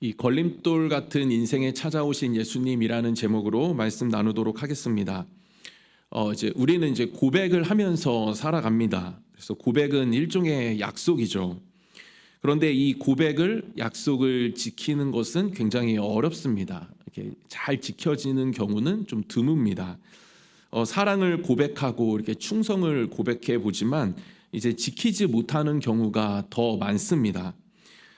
이 걸림돌 같은 인생에 찾아오신 예수님이라는 제목으로 말씀 나누도록 하겠습니다. 우리는 고백을 하면서 살아갑니다. 그래서 고백은 일종의 약속이죠. 그런데 이 약속을 지키는 것은 굉장히 어렵습니다. 이렇게 잘 지켜지는 경우는 좀 드뭅니다. 사랑을 고백하고 이렇게 충성을 고백해 보지만 이제 지키지 못하는 경우가 더 많습니다.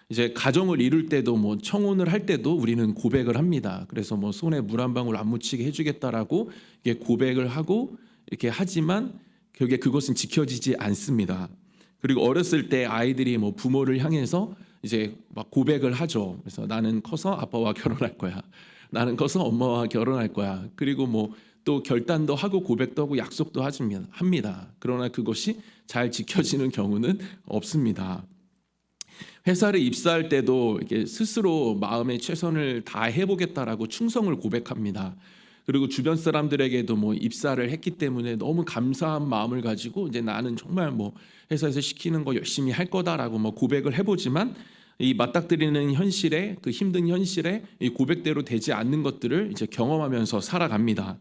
이제 가정을 이룰 때도 청혼을 할 때도 우리는 고백을 합니다. 그래서 손에 물 한 방울 안 묻히게 해주겠다라고 이게 고백을 하고 이렇게 하지만 결국에 그것은 지켜지지 않습니다. 그리고 어렸을 때 아이들이 부모를 향해서 이제 막 고백을 하죠. 그래서 나는 커서 아빠와 결혼할 거야. 나는 커서 엄마와 결혼할 거야. 그리고 또 결단도 하고 고백도 하고 약속도 합니다. 그러나 그것이 잘 지켜지는 경우는 없습니다. 회사를 입사할 때도 이렇게 스스로 마음의 최선을 다해 보겠다라고 충성을 고백합니다. 그리고 주변 사람들에게도 입사를 했기 때문에 너무 감사한 마음을 가지고 이제 나는 정말 회사에서 시키는 거 열심히 할 거다라고 고백을 해보지만 이 맞닥뜨리는 현실에, 그 힘든 현실에 이 고백대로 되지 않는 것들을 이제 경험하면서 살아갑니다.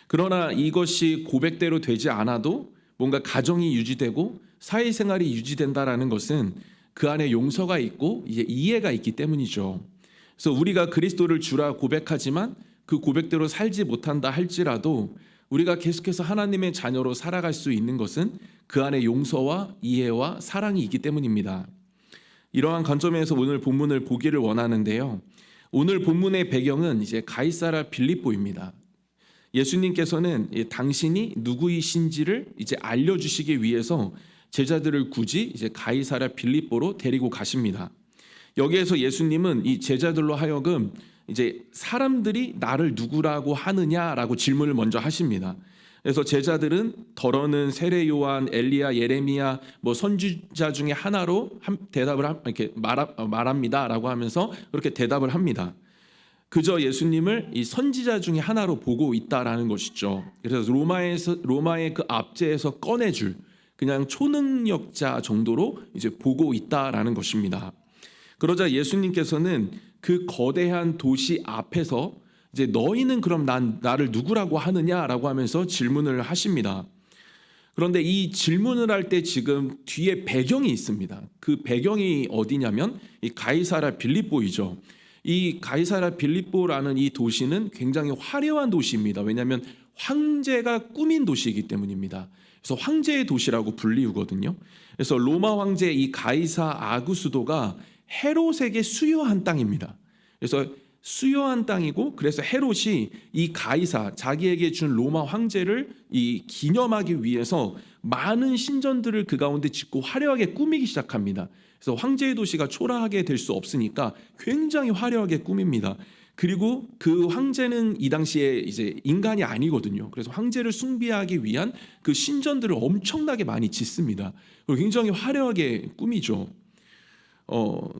그러나 이것이 고백대로 되지 않아도 뭔가 가정이 유지되고 사회생활이 유지된다라는 것은 그 안에 용서가 있고 이제 이해가 있기 때문이죠. 그래서 우리가 그리스도를 주라 고백하지만 그 고백대로 살지 못한다 할지라도 우리가 계속해서 하나님의 자녀로 살아갈 수 있는 것은 그 안에 용서와 이해와 사랑이 있기 때문입니다. 이러한 관점에서 오늘 본문을 보기를 원하는데요. 오늘 본문의 배경은 이제 가이사랴 빌립보입니다. 예수님께서는 당신이 누구이신지를 이제 알려주시기 위해서 제자들을 굳이 이제 가이사랴 빌립보로 데리고 가십니다. 여기에서 예수님은 이 제자들로 하여금 이제 사람들이 나를 누구라고 하느냐라고 질문을 먼저 하십니다. 그래서 제자들은 더러는 세례 요한, 엘리야, 예레미야 선지자 중에 하나로 대답을 이렇게 말합니다라고 하면서 그렇게 대답을 합니다. 그저 예수님을 이 선지자 중에 하나로 보고 있다라는 것이죠. 그래서 로마의 그 압제에서 꺼내줄 그냥 초능력자 정도로 이제 보고 있다라는 것입니다. 그러자 예수님께서는 그 거대한 도시 앞에서 이제 너희는 그럼 나를 누구라고 하느냐라고 하면서 질문을 하십니다. 그런데 이 질문을 할 때 지금 뒤에 배경이 있습니다. 그 배경이 어디냐면 이 가이사랴 빌립보이죠. 이 가이사랴 빌립보라는 이 도시는 굉장히 화려한 도시입니다. 왜냐하면 황제가 꾸민 도시이기 때문입니다. 그래서 황제의 도시라고 불리우거든요. 그래서 로마 황제 이 가이사 아구스도가 헤롯에게 수여한 땅입니다. 그래서 수여한 땅이고, 그래서 헤롯이 이 가이사 자기에게 준 로마 황제를 이 기념하기 위해서 많은 신전들을 그 가운데 짓고 화려하게 꾸미기 시작합니다. 그래서 황제의 도시가 초라하게 될 수 없으니까 굉장히 화려하게 꾸밉니다. 그리고 그 황제는 이 당시에 이제 인간이 아니거든요. 그래서 황제를 숭배하기 위한 그 신전들을 엄청나게 많이 짓습니다. 그리고 굉장히 화려하게 꾸미죠.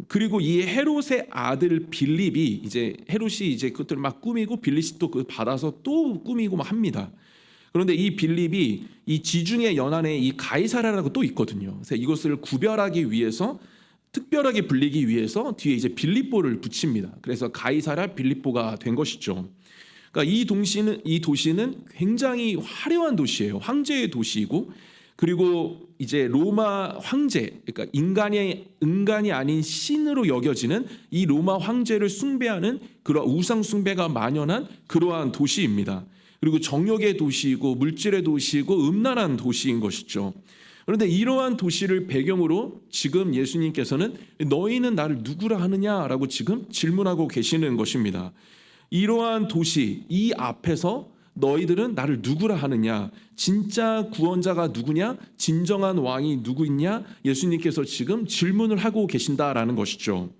그리고 이 헤롯의 아들 빌립이 이제 헤롯이 이제 그것들을 막 꾸미고 빌립이 또 그 받아서 또 꾸미고 막 합니다. 그런데 이 빌립이 이 지중해 연안에 이 가이사랴라고 또 있거든요. 그래서 이것을 구별하기 위해서 특별하게 불리기 위해서 뒤에 이제 빌립보를 붙입니다. 그래서 가이사랴 빌립보가 된 것이죠. 그러니까 이 도시는 굉장히 화려한 도시예요. 황제의 도시이고, 그리고 이제 로마 황제, 그러니까 인간이 아닌 신으로 여겨지는 이 로마 황제를 숭배하는 그러한 우상 숭배가 만연한 그러한 도시입니다. 그리고 정욕의 도시이고 물질의 도시이고 음란한 도시인 것이죠. 그런데 이러한 도시를 배경으로 지금 예수님께서는 너희는 나를 누구라 하느냐라고 지금 질문하고 계시는 것입니다. 이러한 도시, 이 앞에서 너희들은 나를 누구라 하느냐, 진짜 구원자가 누구냐, 진정한 왕이 누구냐, 예수님께서 지금 질문을 하고 계신다라는 것이죠.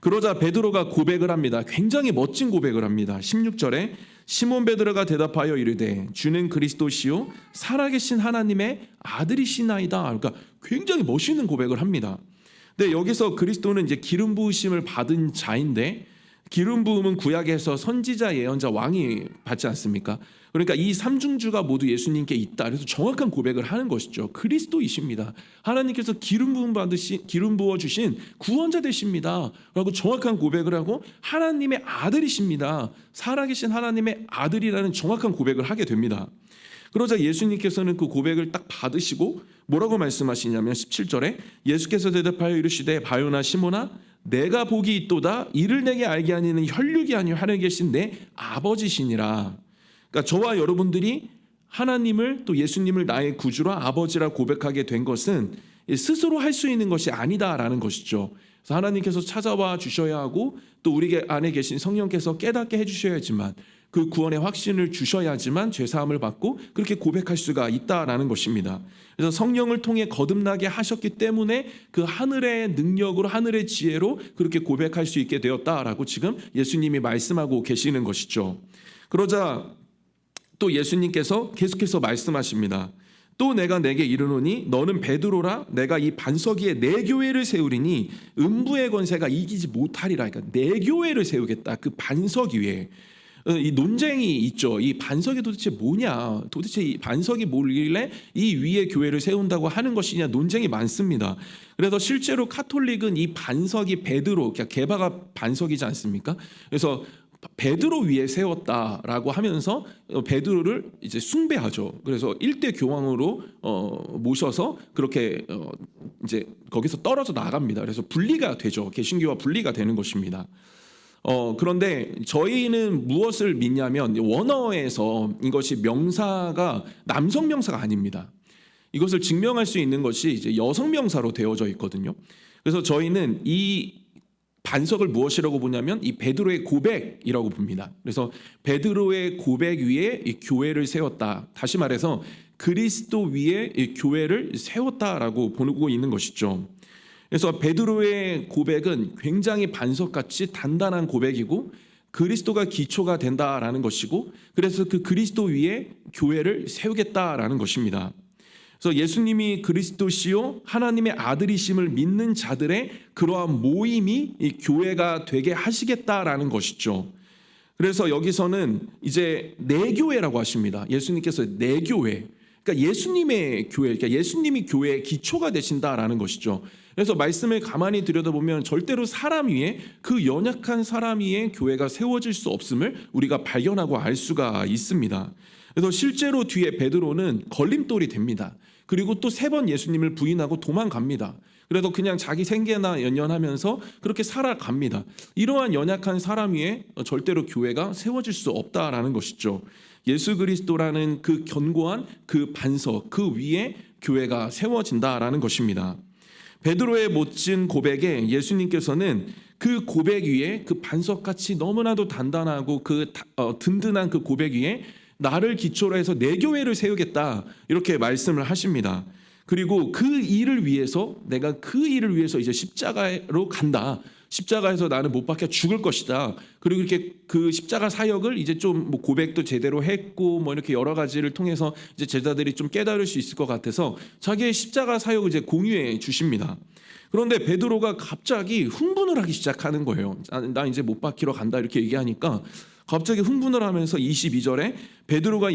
그러자 베드로가 고백을 합니다. 굉장히 멋진 고백을 합니다. 16절에 시몬 베드로가 대답하여 이르되 주는 그리스도시요 살아계신 하나님의 아들이시나이다. 그러니까 굉장히 멋있는 고백을 합니다. 근데 여기서 그리스도는 이제 기름 부으심을 받은 자인데 기름 부음은 구약에서 선지자, 예언자, 왕이 받지 않습니까? 그러니까 이 삼중주가 모두 예수님께 있다. 그래서 정확한 고백을 하는 것이죠. 그리스도이십니다. 하나님께서 기름 부어 주신 구원자 되십니다. 라고 정확한 고백을 하고 하나님의 아들이십니다. 살아계신 하나님의 아들이라는 정확한 고백을 하게 됩니다. 그러자 예수님께서는 그 고백을 딱 받으시고 뭐라고 말씀하시냐면 17절에 예수께서 대답하여 이르시되 바요나 시몬아 내가 복이 있도다. 이를 내게 알게 하니는 혈육이 아니요 하늘에 계신 내 아버지시니라. 그러니까 저와 여러분들이 하나님을 또 예수님을 나의 구주라 아버지라 고백하게 된 것은 스스로 할 수 있는 것이 아니다라는 것이죠. 그래서 하나님께서 찾아와 주셔야 하고 또 우리 안에 계신 성령께서 깨닫게 해주셔야지만 그 구원의 확신을 주셔야지만 죄사함을 받고 그렇게 고백할 수가 있다라는 것입니다. 그래서 성령을 통해 거듭나게 하셨기 때문에 그 하늘의 능력으로 하늘의 지혜로 그렇게 고백할 수 있게 되었다라고 지금 예수님이 말씀하고 계시는 것이죠. 그러자 또 예수님께서 계속해서 말씀하십니다. 또 내가 내게 이르노니 너는 베드로라 내가 이 반석 위에 내 교회를 세우리니 음부의 권세가 이기지 못하리라. 그러니까 내 교회를 세우겠다. 그 반석 위에 이 논쟁이 있죠. 이 반석이 도대체 뭐냐? 도대체 이 반석이 뭐길래 이 위에 교회를 세운다고 하는 것이냐? 논쟁이 많습니다. 그래서 실제로 카톨릭은 이 반석이 베드로, 그러니까 게바가 반석이지 않습니까? 그래서 베드로 위에 세웠다라고 하면서 베드로를 이제 숭배하죠. 그래서 일대 교황으로 모셔서 그렇게 이제 거기서 떨어져 나갑니다. 그래서 분리가 되죠. 개신교와 분리가 되는 것입니다. 그런데 저희는 무엇을 믿냐면 원어에서 이것이 명사가 남성 명사가 아닙니다. 이것을 증명할 수 있는 것이 이제 여성 명사로 되어져 있거든요. 그래서 저희는 이 반석을 무엇이라고 보냐면 이 베드로의 고백이라고 봅니다. 그래서 베드로의 고백 위에 이 교회를 세웠다. 다시 말해서 그리스도 위에 이 교회를 세웠다라고 보고 있는 것이죠. 그래서 베드로의 고백은 굉장히 반석같이 단단한 고백이고 그리스도가 기초가 된다라는 것이고 그래서 그 그리스도 위에 교회를 세우겠다라는 것입니다. 그래서 예수님이 그리스도시요 하나님의 아들이심을 믿는 자들의 그러한 모임이 이 교회가 되게 하시겠다라는 것이죠. 그래서 여기서는 이제 내 교회라고 하십니다. 예수님께서 내 교회, 그러니까 예수님의 교회, 그러니까 예수님이 교회의 기초가 되신다라는 것이죠. 그래서 말씀을 가만히 들여다보면 절대로 사람 위에 그 연약한 사람 위에 교회가 세워질 수 없음을 우리가 발견하고 알 수가 있습니다. 그래서 실제로 뒤에 베드로는 걸림돌이 됩니다. 그리고 또 3번 예수님을 부인하고 도망갑니다. 그래서 그냥 자기 생계나 연연하면서 그렇게 살아갑니다. 이러한 연약한 사람 위에 절대로 교회가 세워질 수 없다라는 것이죠. 예수 그리스도라는 그 견고한 그 반석, 그 위에 교회가 세워진다라는 것입니다. 베드로의 멋진 고백에 예수님께서는 그 고백 위에 그 반석같이 너무나도 단단하고 그 든든한 그 고백 위에 나를 기초로 해서 내 교회를 세우겠다 이렇게 말씀을 하십니다. 그리고 그 일을 위해서 내가 그 일을 위해서 이제 십자가로 간다. 십자가에서 나는 못 박혀 죽을 것이다. 그리고 이렇게 그 십자가 사역을 이제 좀 뭐 고백도 제대로 했고 뭐 이렇게 여러 가지를 통해서 이제 제자들이 좀 깨달을 수 있을 것 같아서 자기의 십자가 사역을 이제 공유해 주십니다. 그런데 베드로가 갑자기 흥분을 하기 시작하는 거예요. 나 이제 못 박히러 간다 이렇게 얘기하니까 갑자기 흥분을 하면서 22절에 베드로가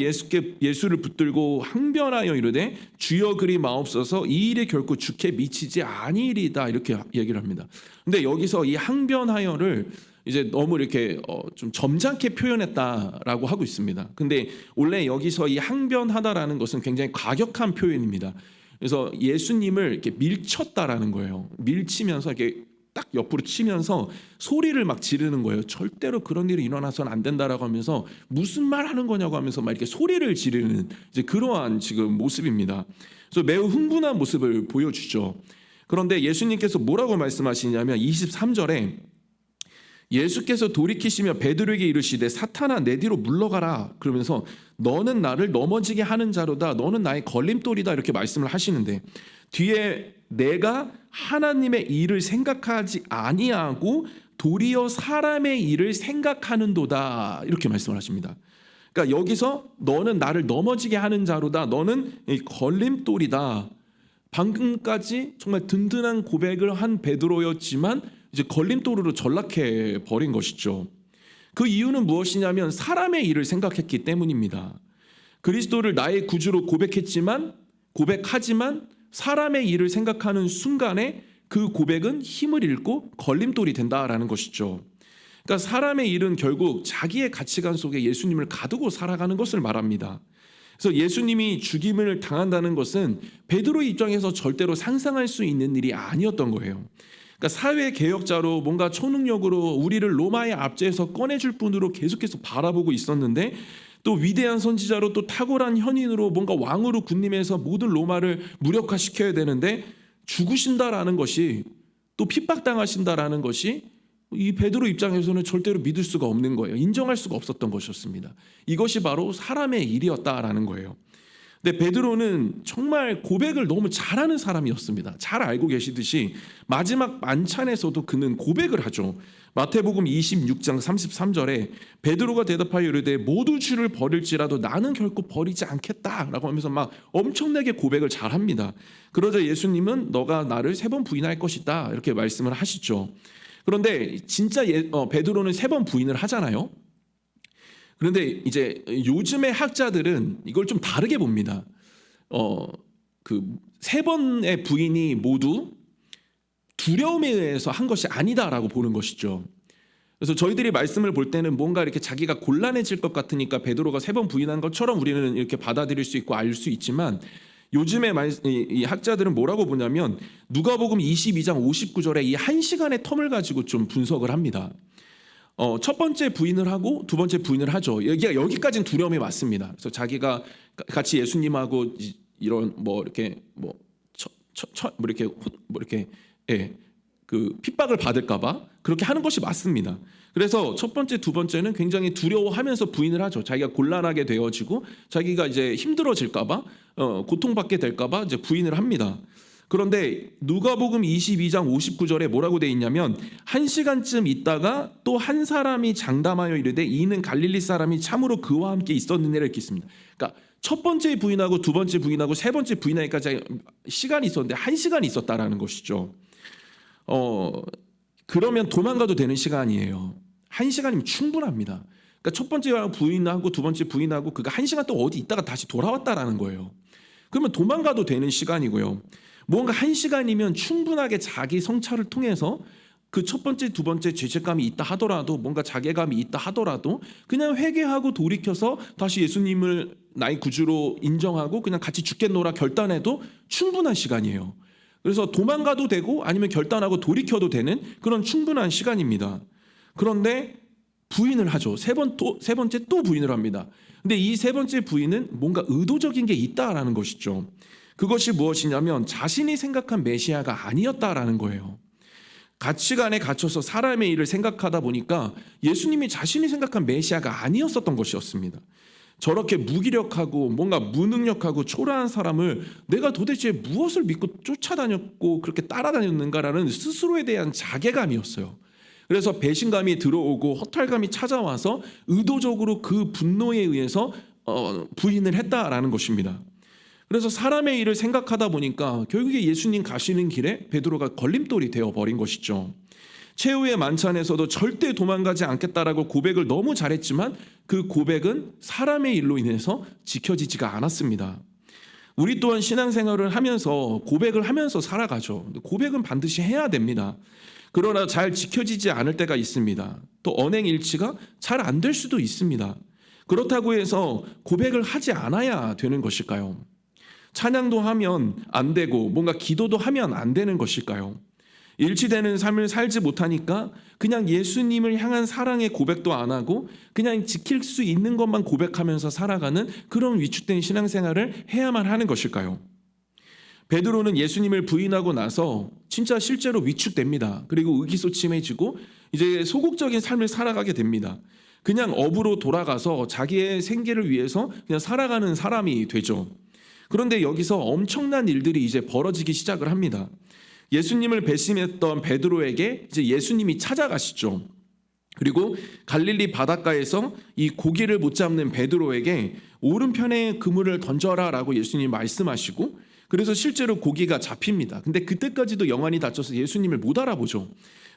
예수를 붙들고 항변하여 이르되 주여 그리 마옵소서 이 일이 결코 주께 미치지 아니리다 이렇게 얘기를 합니다. 근데 여기서 이 항변하여를 이제 너무 이렇게 좀 점잖게 표현했다라고 하고 있습니다. 근데 원래 여기서 이 항변하다라는 것은 굉장히 과격한 표현입니다. 그래서 예수님을 이렇게 밀쳤다라는 거예요. 밀치면서 이렇게 딱 옆으로 치면서 소리를 막 지르는 거예요. 절대로 그런 일이 일어나서는 안 된다라고 하면서 무슨 말 하는 거냐고 하면서 막 이렇게 소리를 지르는 이제 그러한 지금 모습입니다. 그래서 매우 흥분한 모습을 보여주죠. 그런데 예수님께서 뭐라고 말씀하시냐면 23절에 예수께서 돌이키시며 베드로에게 이르시되 사탄아 내 뒤로 물러가라 그러면서 너는 나를 넘어지게 하는 자로다 너는 나의 걸림돌이다 이렇게 말씀을 하시는데 뒤에 내가 하나님의 일을 생각하지 아니하고 도리어 사람의 일을 생각하는도다 이렇게 말씀을 하십니다. 그러니까 여기서 너는 나를 넘어지게 하는 자로다 너는 걸림돌이다. 방금까지 정말 든든한 고백을 한 베드로였지만 이제 걸림돌으로 전락해 버린 것이죠. 그 이유는 무엇이냐면 사람의 일을 생각했기 때문입니다. 그리스도를 나의 구주로 고백하지만 사람의 일을 생각하는 순간에 그 고백은 힘을 잃고 걸림돌이 된다라는 것이죠. 그러니까 사람의 일은 결국 자기의 가치관 속에 예수님을 가두고 살아가는 것을 말합니다. 그래서 예수님이 죽임을 당한다는 것은 베드로의 입장에서 절대로 상상할 수 있는 일이 아니었던 거예요. 그러니까 사회 개혁자로 뭔가 초능력으로 우리를 로마의 압제에서 꺼내줄 분으로 계속해서 바라보고 있었는데, 또 위대한 선지자로 또 탁월한 현인으로 뭔가 왕으로 군림해서 모든 로마를 무력화시켜야 되는데 죽으신다라는 것이, 또 핍박당하신다라는 것이 이 베드로 입장에서는 절대로 믿을 수가 없는 거예요. 인정할 수가 없었던 것이었습니다. 이것이 바로 사람의 일이었다라는 거예요. 근데 베드로는 정말 고백을 너무 잘하는 사람이었습니다. 잘 알고 계시듯이 마지막 만찬에서도 그는 고백을 하죠. 마태복음 26장 33절에 베드로가 대답하여 이르되 모두 주를 버릴지라도 나는 결코 버리지 않겠다라고 하면서 막 엄청나게 고백을 잘합니다. 그러자 예수님은 너가 나를 3번 부인할 것이다 이렇게 말씀을 하시죠. 그런데 진짜 베드로는 3번 부인을 하잖아요. 그런데 이제 요즘의 학자들은 이걸 좀 다르게 봅니다. 그 3번의 부인이 모두 두려움에 의해서 한 것이 아니다라고 보는 것이죠. 그래서 저희들이 말씀을 볼 때는 뭔가 이렇게 자기가 곤란해질 것 같으니까 베드로가 3번 부인한 것처럼 우리는 이렇게 받아들일 수 있고 알 수 있지만, 요즘에 이 학자들은 뭐라고 보냐면 누가복음 22장 59절에 이 1시간의 텀을 가지고 좀 분석을 합니다. 첫 번째 부인을 하고 두 번째 부인을 하죠. 여기까지는 두려움이 맞습니다. 그래서 자기가 같이 예수님하고 이런 그 핍박을 받을까봐 그렇게 하는 것이 맞습니다. 그래서 첫 번째, 두 번째는 굉장히 두려워하면서 부인을 하죠. 자기가 곤란하게 되어지고 자기가 이제 힘들어질까봐, 고통받게 될까봐 이제 부인을 합니다. 그런데 누가복음 22장 59절에 뭐라고 돼 있냐면 1시간쯤 있다가 또 한 사람이 장담하여 이르되 이는 갈릴리 사람이 참으로 그와 함께 있었느니라 이렇게 있습니다. 그러니까 첫 번째 부인하고 두 번째 부인하고 세 번째 부인하기까지 시간이 있었는데 1시간이 있었다라는 것이죠. 그러면 도망가도 되는 시간이에요. 1시간이면 충분합니다. 그러니까 첫 번째 부인하고 두 번째 부인하고 그가 1시간 또 어디 있다가 다시 돌아왔다라는 거예요. 그러면 도망가도 되는 시간이고요. 뭔가 1시간이면 충분하게 자기 성찰을 통해서 그 첫 번째, 두 번째 죄책감이 있다 하더라도, 뭔가 자괴감이 있다 하더라도 그냥 회개하고 돌이켜서 다시 예수님을 나의 구주로 인정하고 그냥 같이 죽겠노라 결단해도 충분한 시간이에요. 그래서 도망가도 되고 아니면 결단하고 돌이켜도 되는 그런 충분한 시간입니다. 그런데 부인을 하죠. 세 번째 또 부인을 합니다. 근데 이 세 번째 부인은 뭔가 의도적인 게 있다라는 것이죠. 그것이 무엇이냐면 자신이 생각한 메시아가 아니었다라는 거예요. 가치관에 갇혀서 사람의 일을 생각하다 보니까 예수님이 자신이 생각한 메시아가 아니었었던 것이었습니다. 저렇게 무기력하고 뭔가 무능력하고 초라한 사람을 내가 도대체 무엇을 믿고 쫓아다녔고 그렇게 따라다녔는가라는 스스로에 대한 자괴감이었어요. 그래서 배신감이 들어오고 허탈감이 찾아와서 의도적으로 그 분노에 의해서 부인을 했다라는 것입니다. 그래서 사람의 일을 생각하다 보니까 결국에 예수님 가시는 길에 베드로가 걸림돌이 되어버린 것이죠. 최후의 만찬에서도 절대 도망가지 않겠다라고 고백을 너무 잘했지만 그 고백은 사람의 일로 인해서 지켜지지가 않았습니다. 우리 또한 신앙생활을 하면서 고백을 하면서 살아가죠. 고백은 반드시 해야 됩니다. 그러나 잘 지켜지지 않을 때가 있습니다. 또 언행일치가 잘 안 될 수도 있습니다. 그렇다고 해서 고백을 하지 않아야 되는 것일까요? 찬양도 하면 안 되고 뭔가 기도도 하면 안 되는 것일까요? 일치되는 삶을 살지 못하니까 그냥 예수님을 향한 사랑의 고백도 안 하고 그냥 지킬 수 있는 것만 고백하면서 살아가는 그런 위축된 신앙생활을 해야만 하는 것일까요? 베드로는 예수님을 부인하고 나서 진짜 실제로 위축됩니다. 그리고 의기소침해지고 이제 소극적인 삶을 살아가게 됩니다. 그냥 업으로 돌아가서 자기의 생계를 위해서 그냥 살아가는 사람이 되죠. 그런데 여기서 엄청난 일들이 이제 벌어지기 시작을 합니다. 예수님을 배신했던 베드로에게 이제 예수님이 찾아가시죠. 그리고 갈릴리 바닷가에서 이 고기를 못 잡는 베드로에게 오른편에 그물을 던져라라고 예수님이 말씀하시고, 그래서 실제로 고기가 잡힙니다. 근데 그때까지도 영안이 닫혀서 예수님을 못 알아보죠.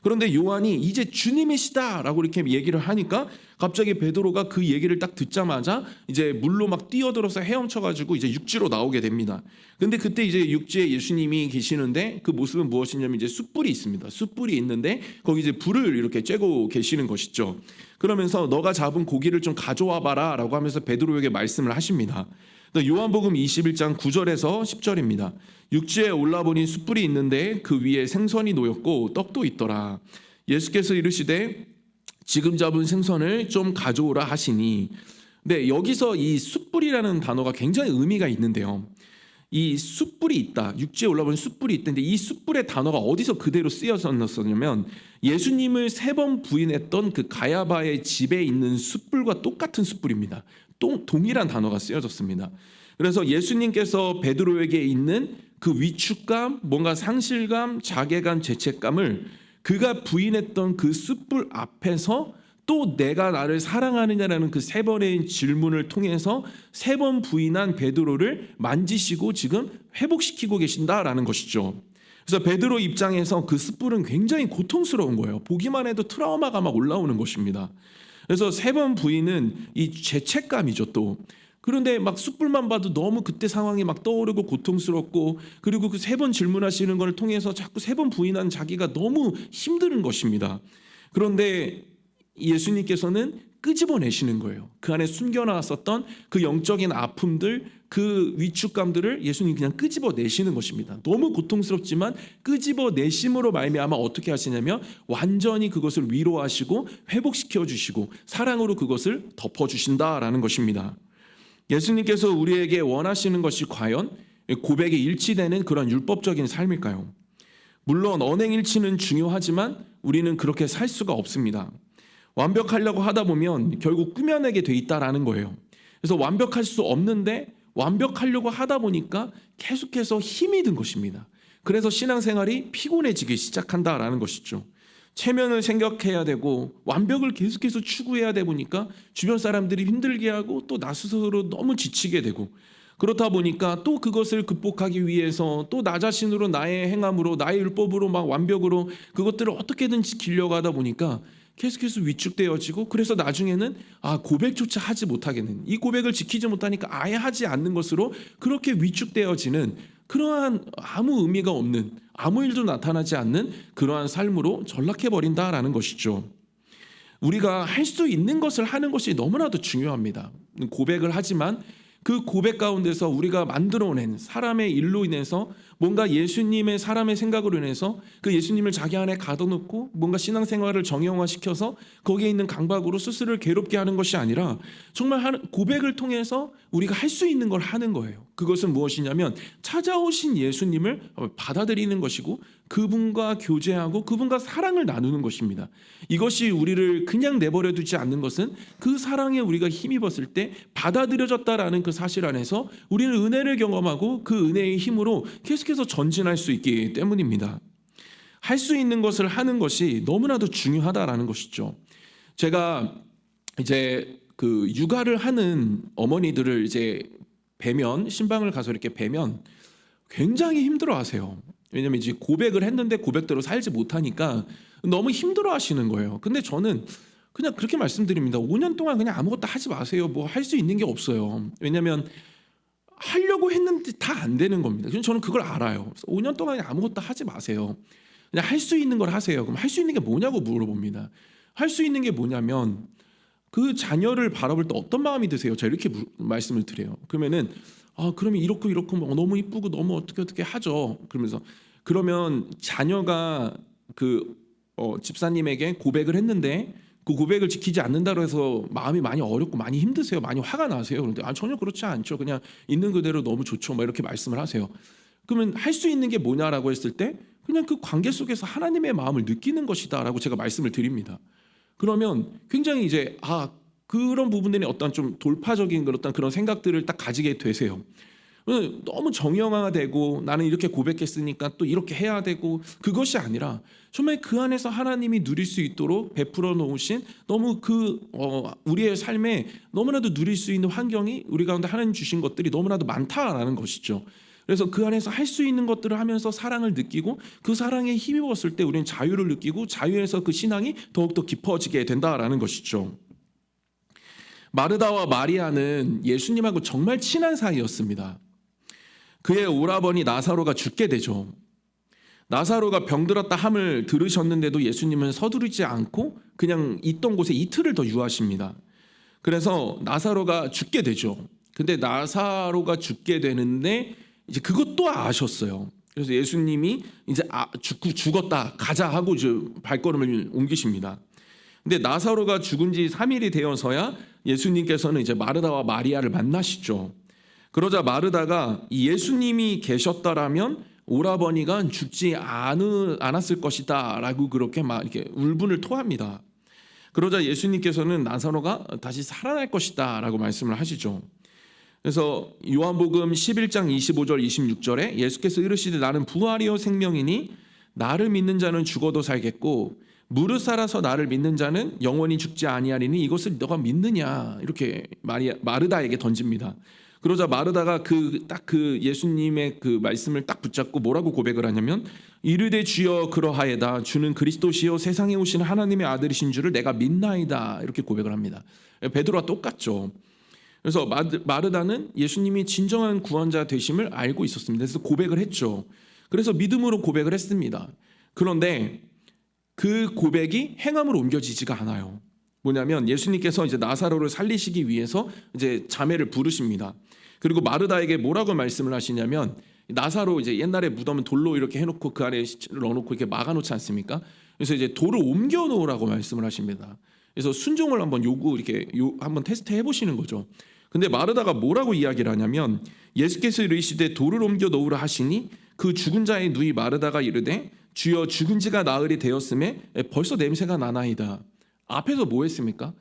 그런데 요한이 이제 주님이시다라고 이렇게 얘기를 하니까 갑자기 베드로가 그 얘기를 딱 듣자마자 이제 물로 막 뛰어들어서 헤엄쳐가지고 이제 육지로 나오게 됩니다. 근데 그때 이제 육지에 예수님이 계시는데 그 모습은 무엇이냐면 이제 숯불이 있습니다. 숯불이 있는데 거기 이제 불을 이렇게 쬐고 계시는 것이죠. 그러면서 너가 잡은 고기를 좀 가져와 봐라라고 하면서 베드로에게 말씀을 하십니다. 요한복음 21장 9절에서 10절입니다. 육지에 올라보니 숯불이 있는데 그 위에 생선이 놓였고 떡도 있더라. 예수께서 이르시되 지금 잡은 생선을 좀 가져오라 하시니. 네, 여기서 이 숯불이라는 단어가 굉장히 의미가 있는데요. 이 숯불이 있다. 육지에 올라보니 숯불이 있던데 이 숯불의 단어가 어디서 그대로 쓰여졌냐면 예수님을 3번 부인했던 그 가야바의 집에 있는 숯불과 똑같은 숯불입니다. 동일한 단어가 쓰여졌습니다. 그래서 예수님께서 베드로에게 있는 그 위축감, 뭔가 상실감, 자괴감, 죄책감을 그가 부인했던 그 숯불 앞에서 또 내가 나를 사랑하느냐라는 그 3번의 질문을 통해서 3번 부인한 베드로를 만지시고 지금 회복시키고 계신다라는 것이죠. 그래서 베드로 입장에서 그 숯불은 굉장히 고통스러운 거예요. 보기만 해도 트라우마가 막 올라오는 것입니다. 그래서 3번 부인은 이 죄책감이죠 또. 그런데 막 숯불만 봐도 너무 그때 상황이 막 떠오르고 고통스럽고, 그리고 그 3번 질문하시는 걸 통해서 자꾸 3번 부인한 자기가 너무 힘든 것입니다. 그런데 예수님께서는 끄집어내시는 거예요. 그 안에 숨겨놨었던 그 영적인 아픔들, 그 위축감들을 예수님이 그냥 끄집어내시는 것입니다. 너무 고통스럽지만 끄집어내심으로 말미암아 어떻게 하시냐면 완전히 그것을 위로하시고 회복시켜 주시고 사랑으로 그것을 덮어주신다라는 것입니다. 예수님께서 우리에게 원하시는 것이 과연 고백에 일치되는 그런 율법적인 삶일까요? 물론 언행일치는 중요하지만 우리는 그렇게 살 수가 없습니다. 완벽하려고 하다 보면 결국 꾸며내게 돼 있다라는 거예요. 그래서 완벽할 수 없는데 완벽하려고 하다 보니까 계속해서 힘이 든 것입니다. 그래서 신앙생활이 피곤해지기 시작한다라는 것이죠. 체면을 생각해야 되고 완벽을 계속해서 추구해야 되다 보니까 주변 사람들이 힘들게 하고 또 나 스스로 너무 지치게 되고, 그렇다 보니까 또 그것을 극복하기 위해서 또 나 자신으로 나의 행함으로 나의 율법으로 막 완벽으로 그것들을 어떻게든 지키려고 하다 보니까 계속해서 위축되어지고, 그래서 나중에는 고백조차 하지 못하겠는, 이 고백을 지키지 못하니까 아예 하지 않는 것으로 그렇게 위축되어지는 그러한 아무 의미가 없는, 아무 일도 나타나지 않는 그러한 삶으로 전락해버린다라는 것이죠. 우리가 할 수 있는 것을 하는 것이 너무나도 중요합니다. 고백을 하지만 그 고백 가운데서 우리가 만들어낸 사람의 일로 인해서 뭔가 예수님의 사람의 생각으로 인해서 그 예수님을 자기 안에 가둬놓고 뭔가 신앙생활을 정형화시켜서 거기에 있는 강박으로 스스로를 괴롭게 하는 것이 아니라 정말 고백을 통해서 우리가 할 수 있는 걸 하는 거예요. 그것은 무엇이냐면 찾아오신 예수님을 받아들이는 것이고 그분과 교제하고 그분과 사랑을 나누는 것입니다. 이것이 우리를 그냥 내버려 두지 않는 것은 그 사랑에 우리가 힘입었을 때 받아들여졌다라는 그 사실 안에서 우리는 은혜를 경험하고 그 은혜의 힘으로 계속해서 전진할 수 있기 때문입니다. 할 수 있는 것을 하는 것이 너무나도 중요하다라는 것이죠. 제가 이제 그 육아를 하는 어머니들을 이제 뵈면, 신방을 가서 이렇게 뵈면 굉장히 힘들어하세요. 왜냐면 이제 고백을 했는데 고백대로 살지 못하니까 너무 힘들어하시는 거예요. 근데 저는 그냥 그렇게 말씀드립니다. 5년 동안 그냥 아무것도 하지 마세요. 뭐 할 수 있는 게 없어요. 왜냐면 하려고 했는데 다 안 되는 겁니다. 저는 그걸 알아요. 그래서 5년 동안 아무것도 하지 마세요. 그냥 할 수 있는 걸 하세요. 그럼 할 수 있는 게 뭐냐고 물어봅니다. 할 수 있는 게 뭐냐면 그 자녀를 바라볼 때 어떤 마음이 드세요? 제가 이렇게 말씀을 드려요. 그러면은 그러면 이렇고 너무 이쁘고 너무 어떻게 하죠. 그러면서 그러면 자녀가 그 집사님에게 고백을 했는데 그 고백을 지키지 않는다고 해서 마음이 많이 어렵고 많이 힘드세요? 많이 화가 나세요? 그런데 전혀 그렇지 않죠. 그냥 있는 그대로 너무 좋죠. 막 이렇게 말씀을 하세요. 그러면 할 수 있는 게 뭐냐라고 했을 때 그냥 그 관계 속에서 하나님의 마음을 느끼는 것이다라고 제가 말씀을 드립니다. 그러면 굉장히 이제 그런 부분들이 어떤 좀 돌파적인 그런 생각들을 딱 가지게 되세요. 너무 정형화되고 나는 이렇게 고백했으니까 또 이렇게 해야 되고 그것이 아니라 정말 그 안에서 하나님이 누릴 수 있도록 베풀어 놓으신 너무 우리의 삶에 너무나도 누릴 수 있는 환경이 우리 가운데 하나님 주신 것들이 너무나도 많다라는 것이죠. 그래서 그 안에서 할 수 있는 것들을 하면서 사랑을 느끼고 그 사랑에 힘입었을 때 우리는 자유를 느끼고 자유에서 그 신앙이 더욱더 깊어지게 된다라는 것이죠. 마르다와 마리아는 예수님하고 정말 친한 사이였습니다. 그의 오라버니 나사로가 죽게 되죠. 나사로가 병들었다 함을 들으셨는데도 예수님은 서두르지 않고 그냥 있던 곳에 이틀을 더 유하십니다. 그래서 나사로가 죽게 되죠. 근데 나사로가 죽게 되는데 이제 그것도 아셨어요. 그래서 예수님이 이제 죽었다 가자 하고 이제 발걸음을 옮기십니다. 근데 나사로가 죽은 지 3일이 되어서야 예수님께서는 이제 마르다와 마리아를 만나시죠. 그러자 마르다가 예수님이 계셨다라면 오라버니가 죽지 않았을 것이다 라고 그렇게 막 이렇게 울분을 토합니다. 그러자 예수님께서는 나사로가 다시 살아날 것이다 라고 말씀을 하시죠. 그래서 요한복음 11장 25절 26절에 예수께서 이르시되 나는 부활이요 생명이니 나를 믿는 자는 죽어도 살겠고 무릇 살아서 나를 믿는 자는 영원히 죽지 아니하리니 이것을 너가 믿느냐 이렇게 마르다에게 던집니다. 그러자 마르다가 그 예수님의 그 말씀을 딱 붙잡고 뭐라고 고백을 하냐면 이르되 주여 그러하에다 주는 그리스도시요 세상에 오신 하나님의 아들이신 줄을 내가 믿나이다 이렇게 고백을 합니다. 베드로와 똑같죠. 그래서 마르다는 예수님이 진정한 구원자 되심을 알고 있었습니다. 그래서 고백을 했죠. 그래서 믿음으로 고백을 했습니다. 그런데 그 고백이 행함으로 옮겨지지가 않아요. 뭐냐면 예수님께서 이제 나사로를 살리시기 위해서 이제 자매를 부르십니다. 그리고 마르다에게 뭐라고 말씀을 하시냐면 나사로 이제 옛날에 무덤은 돌로 이렇게 해놓고 그 안에 시체를 넣어놓고 이렇게 막아놓지 않습니까? 그래서 이제 돌을 옮겨 놓으라고 말씀을 하십니다. 그래서 순종을 한번 한번 테스트 해보시는 거죠. 근데 마르다가 뭐라고 이야기를 하냐면 예수께서 이르시되 돌을 옮겨 놓으라 하시니 그 죽은 자의 누이 마르다가 이르되 주여 죽은 지가 나흘이 되었음에 벌써 냄새가 나나이다. 앞에서 뭐 했습니까?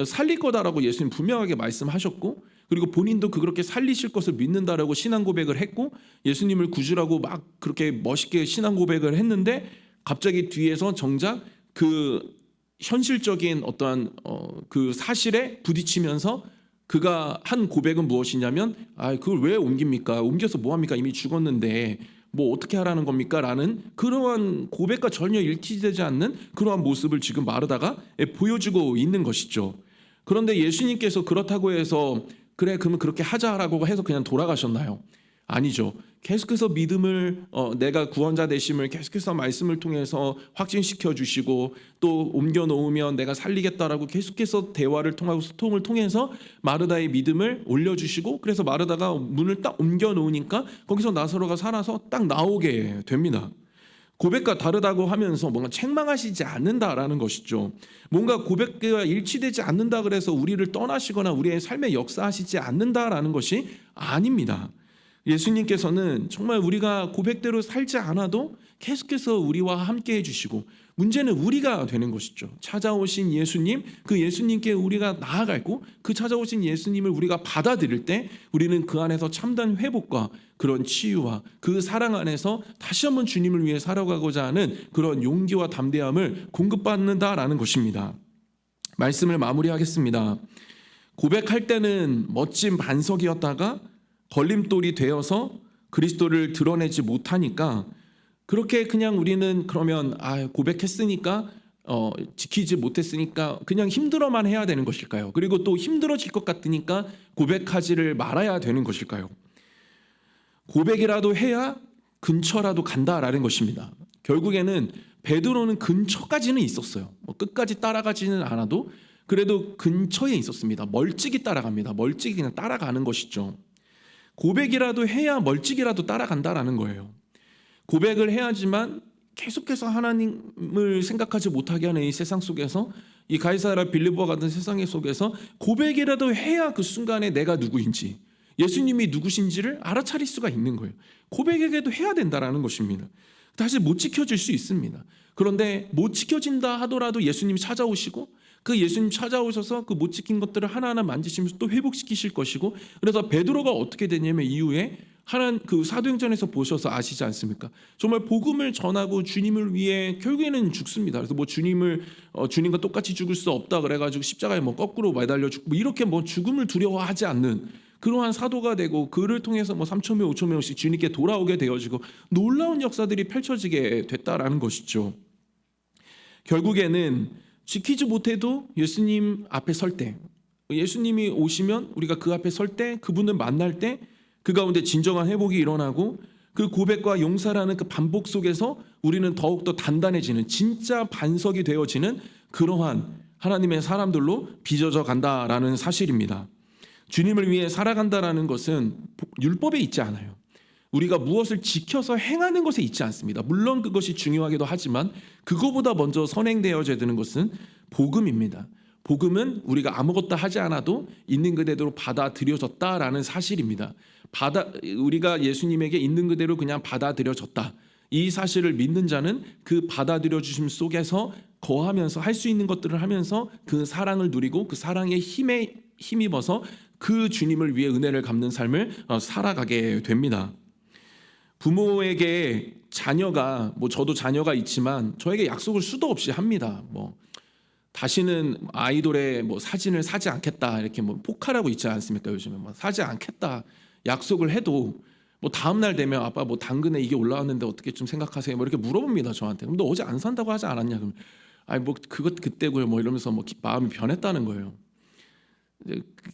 살릴 거다라고 예수님 분명하게 말씀하셨고 그리고 본인도 그렇게 살리실 것을 믿는다라고 신앙 고백을 했고 예수님을 구주라고 막 그렇게 멋있게 신앙 고백을 했는데 갑자기 뒤에서 정작 그 현실적인 어떠한 그 사실에 부딪히면서 그가 한 고백은 무엇이냐면 그걸 왜 옮깁니까? 옮겨서 뭐합니까? 이미 죽었는데 뭐 어떻게 하라는 겁니까? 라는 그러한 고백과 전혀 일치되지 않는 그러한 모습을 지금 마르다가 보여주고 있는 것이죠. 그런데 예수님께서 그렇다고 해서 그래 그러면 그렇게 하자라고 해서 그냥 돌아가셨나요? 아니죠. 계속해서 믿음을 내가 구원자 되심을 계속해서 말씀을 통해서 확증시켜 주시고 또 옮겨 놓으면 내가 살리겠다라고 계속해서 대화를 통하고 소통을 통해서 마르다의 믿음을 올려주시고 그래서 마르다가 문을 딱 옮겨 놓으니까 거기서 나사로가 살아서 딱 나오게 됩니다. 고백과 다르다고 하면서 뭔가 책망하시지 않는다라는 것이죠. 뭔가 고백과 일치되지 않는다 그래서 우리를 떠나시거나 우리의 삶에 역사하시지 않는다라는 것이 아닙니다. 예수님께서는 정말 우리가 고백대로 살지 않아도 계속해서 우리와 함께 해주시고 문제는 우리가 되는 것이죠. 찾아오신 예수님, 그 예수님께 우리가 나아가고 그 찾아오신 예수님을 우리가 받아들일 때 우리는 그 안에서 참된 회복과 그런 치유와 그 사랑 안에서 다시 한번 주님을 위해 살아가고자 하는 그런 용기와 담대함을 공급받는다라는 것입니다. 말씀을 마무리하겠습니다. 고백할 때는 멋진 반석이었다가 걸림돌이 되어서 그리스도를 드러내지 못하니까 그렇게 그냥 우리는 그러면 고백했으니까 지키지 못했으니까 그냥 힘들어만 해야 되는 것일까요? 그리고 또 힘들어질 것 같으니까 고백하지를 말아야 되는 것일까요? 고백이라도 해야 근처라도 간다라는 것입니다. 결국에는 베드로는 근처까지는 있었어요. 끝까지 따라가지는 않아도 그래도 근처에 있었습니다. 멀찍이 따라갑니다. 멀찍이 그냥 따라가는 것이죠. 고백이라도 해야 멀찍이라도 따라간다라는 거예요. 고백을 해야지만 계속해서 하나님을 생각하지 못하게 하는 이 세상 속에서 이 가이사랴 빌립보와 같은 세상 속에서 고백이라도 해야 그 순간에 내가 누구인지 예수님이 누구신지를 알아차릴 수가 있는 거예요. 고백에게도 해야 된다라는 것입니다. 다시 못 지켜질 수 있습니다. 그런데 못 지켜진다 하더라도 예수님이 찾아오시고 그 예수님 찾아오셔서 그 못 지킨 것들을 하나하나 만지시면서 또 회복시키실 것이고 그래서 베드로가 어떻게 되냐면 이후에 그 사도행전에서 보셔서 아시지 않습니까? 정말 복음을 전하고 주님을 위해 결국에는 죽습니다. 그래서 뭐 주님과 똑같이 죽을 수 없다 그래가지고 십자가에 뭐 거꾸로 매달려 죽고 이렇게 뭐 죽음을 두려워하지 않는 그러한 사도가 되고 그를 통해서 뭐 3천 명, 5천 명씩 주님께 돌아오게 되어지고 놀라운 역사들이 펼쳐지게 됐다라는 것이죠. 결국에는 지키지 못해도 예수님 앞에 설 때, 예수님이 오시면 우리가 그 앞에 설 때, 그분을 만날 때 그 가운데 진정한 회복이 일어나고 그 고백과 용서라는 그 반복 속에서 우리는 더욱더 단단해지는, 진짜 반석이 되어지는 그러한 하나님의 사람들로 빚어져 간다라는 사실입니다. 주님을 위해 살아간다라는 것은 율법에 있지 않아요. 우리가 무엇을 지켜서 행하는 것에 있지 않습니다. 물론 그것이 중요하기도 하지만 그거보다 먼저 선행되어져야 되는 것은 복음입니다. 복음은 우리가 아무것도 하지 않아도 있는 그대로 받아들여졌다라는 사실입니다. 우리가 예수님에게 있는 그대로 그냥 받아들여졌다. 이 사실을 믿는 자는 그 받아들여 주심 속에서 거하면서 할 수 있는 것들을 하면서 그 사랑을 누리고 그 사랑의 힘에 힘입어서 그 주님을 위해 은혜를 갚는 삶을 살아가게 됩니다. 부모에게 자녀가 저도 자녀가 있지만 저에게 약속을 수도 없이 합니다. 다시는 아이돌의 사진을 사지 않겠다 이렇게 포카라고 있지 않습니까? 요즘에 사지 않겠다 약속을 해도 다음 날 되면 아빠 당근에 이게 올라왔는데 어떻게 좀 생각하세요? 이렇게 물어봅니다 저한테. 그럼 너 어제 안 산다고 하지 않았냐? 그럼 그것 그때고요 이러면서 마음이 변했다는 거예요.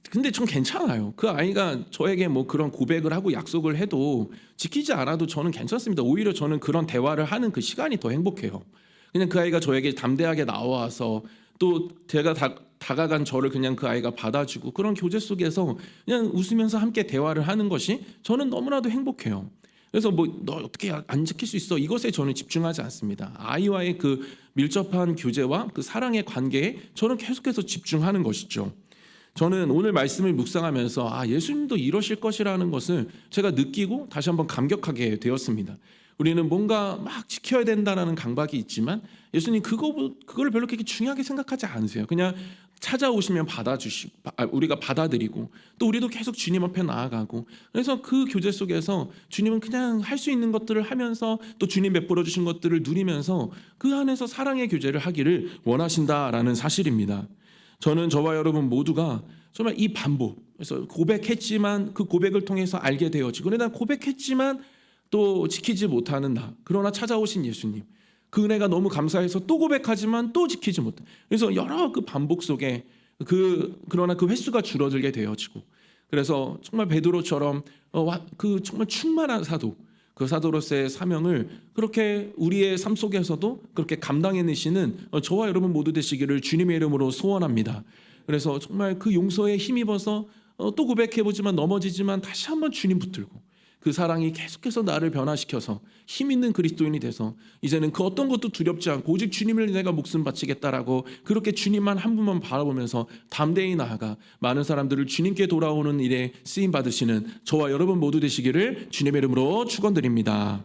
근데 전 괜찮아요. 그 아이가 저에게 그런 고백을 하고 약속을 해도 지키지 않아도 저는 괜찮습니다. 오히려 저는 그런 대화를 하는 그 시간이 더 행복해요. 그냥 그 아이가 저에게 담대하게 나와서 또 제가 다가간 저를 그냥 그 아이가 받아주고 그런 교제 속에서 그냥 웃으면서 함께 대화를 하는 것이 저는 너무나도 행복해요. 그래서 너 어떻게 안 지킬 수 있어? 이것에 저는 집중하지 않습니다. 아이와의 그 밀접한 교제와 그 사랑의 관계에 저는 계속해서 집중하는 것이죠. 저는 오늘 말씀을 묵상하면서 예수님도 이러실 것이라는 것을 제가 느끼고 다시 한번 감격하게 되었습니다. 우리는 뭔가 막 지켜야 된다는 강박이 있지만 예수님 그걸 별로 그렇게 중요하게 생각하지 않으세요. 그냥 찾아오시면 받아주시고 우리가 받아들이고 또 우리도 계속 주님 앞에 나아가고 그래서 그 교제 속에서 주님은 그냥 할 수 있는 것들을 하면서 또 주님 베풀어 주신 것들을 누리면서 그 안에서 사랑의 교제를 하기를 원하신다라는 사실입니다. 저는 저와 여러분 모두가 정말 이 반복, 그래서 고백했지만 그 고백을 통해서 알게 되어지고 그러나 고백했지만 또 지키지 못하는 나, 그러나 찾아오신 예수님, 그 은혜가 너무 감사해서 또 고백하지만 또 지키지 못해. 그래서 여러 그 반복 속에 그러나 그 횟수가 줄어들게 되어지고 그래서 정말 베드로처럼 그 정말 충만한 사도, 그 사도로서의 사명을 그렇게 우리의 삶 속에서도 그렇게 감당해내시는 저와 여러분 모두 되시기를 주님의 이름으로 소원합니다. 그래서 정말 그 용서에 힘입어서 또 고백해보지만 넘어지지만 다시 한번 주님 붙들고 그 사랑이 계속해서 나를 변화시켜서 힘 있는 그리스도인이 돼서 이제는 그 어떤 것도 두렵지 않고 오직 주님을 내가 목숨 바치겠다라고 그렇게 주님만 한 분만 바라보면서 담대히 나아가 많은 사람들을 주님께 돌아오는 일에 쓰임 받으시는 저와 여러분 모두 되시기를 주님의 이름으로 축원드립니다.